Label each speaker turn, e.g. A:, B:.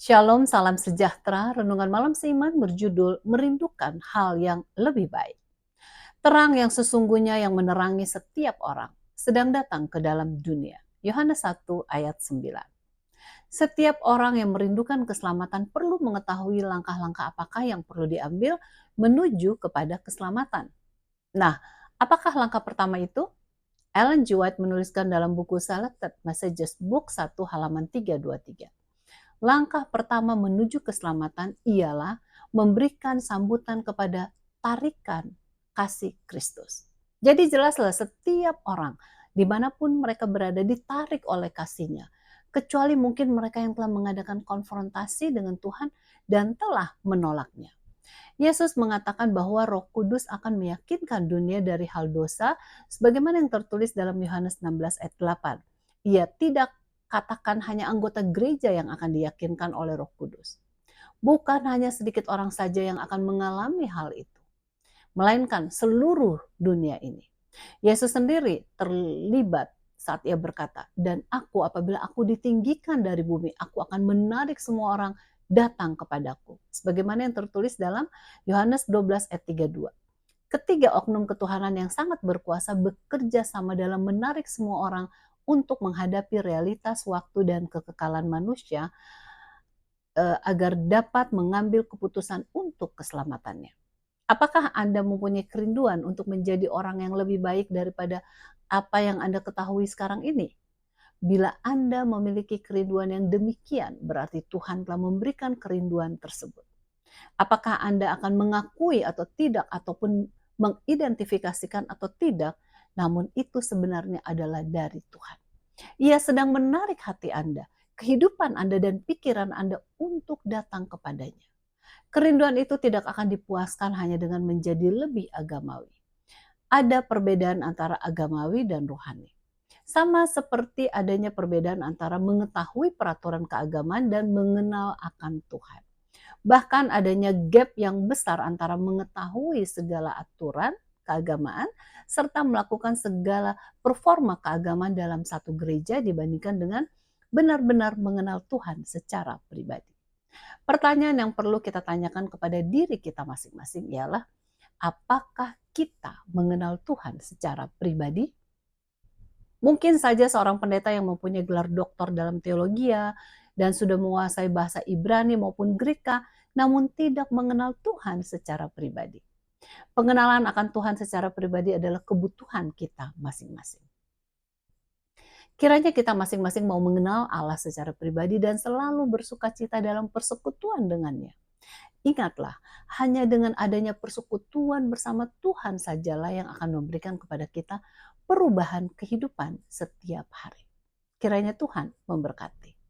A: Shalom, salam sejahtera. Renungan malam seiman berjudul Merindukan Hal yang Lebih Baik. Terang yang sesungguhnya yang menerangi setiap orang sedang datang ke dalam dunia. Yohanes 1 ayat 9. Setiap orang yang merindukan keselamatan perlu mengetahui langkah-langkah apakah yang perlu diambil menuju kepada keselamatan. Nah, apakah langkah pertama itu? Ellen G. White menuliskan dalam buku Selected Messages Book 1 halaman 323. Langkah pertama menuju keselamatan ialah memberikan sambutan kepada tarikan kasih Kristus. Jadi jelaslah setiap orang dimanapun mereka berada ditarik oleh kasihnya. Kecuali mungkin mereka yang telah mengadakan konfrontasi dengan Tuhan dan telah menolaknya. Yesus mengatakan bahwa Roh Kudus akan meyakinkan dunia dari hal dosa sebagaimana yang tertulis dalam Yohanes 16 ayat 8. Ia tidak katakan hanya anggota gereja yang akan diyakinkan oleh Roh Kudus. Bukan hanya sedikit orang saja yang akan mengalami hal itu, melainkan seluruh dunia ini. Yesus sendiri terlibat saat ia berkata, dan aku apabila aku ditinggikan dari bumi, aku akan menarik semua orang datang kepadaku. Sebagaimana yang tertulis dalam Yohanes 12 ayat 32. Ketiga oknum ketuhanan yang sangat berkuasa bekerja sama dalam menarik semua orang untuk menghadapi realitas waktu dan kekekalan manusia agar dapat mengambil keputusan untuk keselamatannya. Apakah Anda mempunyai kerinduan untuk menjadi orang yang lebih baik daripada apa yang Anda ketahui sekarang ini? Bila Anda memiliki kerinduan yang demikian, berarti Tuhan telah memberikan kerinduan tersebut. Apakah Anda akan mengakui atau tidak, ataupun mengidentifikasikan atau tidak, namun itu sebenarnya adalah dari Tuhan. Ia sedang menarik hati Anda, kehidupan Anda dan pikiran Anda untuk datang kepadanya. Kerinduan itu tidak akan dipuaskan hanya dengan menjadi lebih agamawi. Ada perbedaan antara agamawi dan rohani. Sama seperti adanya perbedaan antara mengetahui peraturan keagamaan dan mengenal akan Tuhan. Bahkan adanya gap yang besar antara mengetahui segala aturan keagamaan serta melakukan segala performa keagamaan dalam satu gereja dibandingkan dengan benar-benar mengenal Tuhan secara pribadi. Pertanyaan yang perlu kita tanyakan kepada diri kita masing-masing ialah, apakah kita mengenal Tuhan secara pribadi? Mungkin saja seorang pendeta yang mempunyai gelar doktor dalam teologi dan sudah menguasai bahasa Ibrani maupun Greka, namun tidak mengenal Tuhan secara pribadi. Pengenalan akan Tuhan secara pribadi adalah kebutuhan kita masing-masing. Kiranya kita masing-masing mau mengenal Allah secara pribadi dan selalu bersukacita dalam persekutuan dengannya. Ingatlah, hanya dengan adanya persekutuan bersama Tuhan sajalah yang akan memberikan kepada kita perubahan kehidupan setiap hari. Kiranya Tuhan memberkati.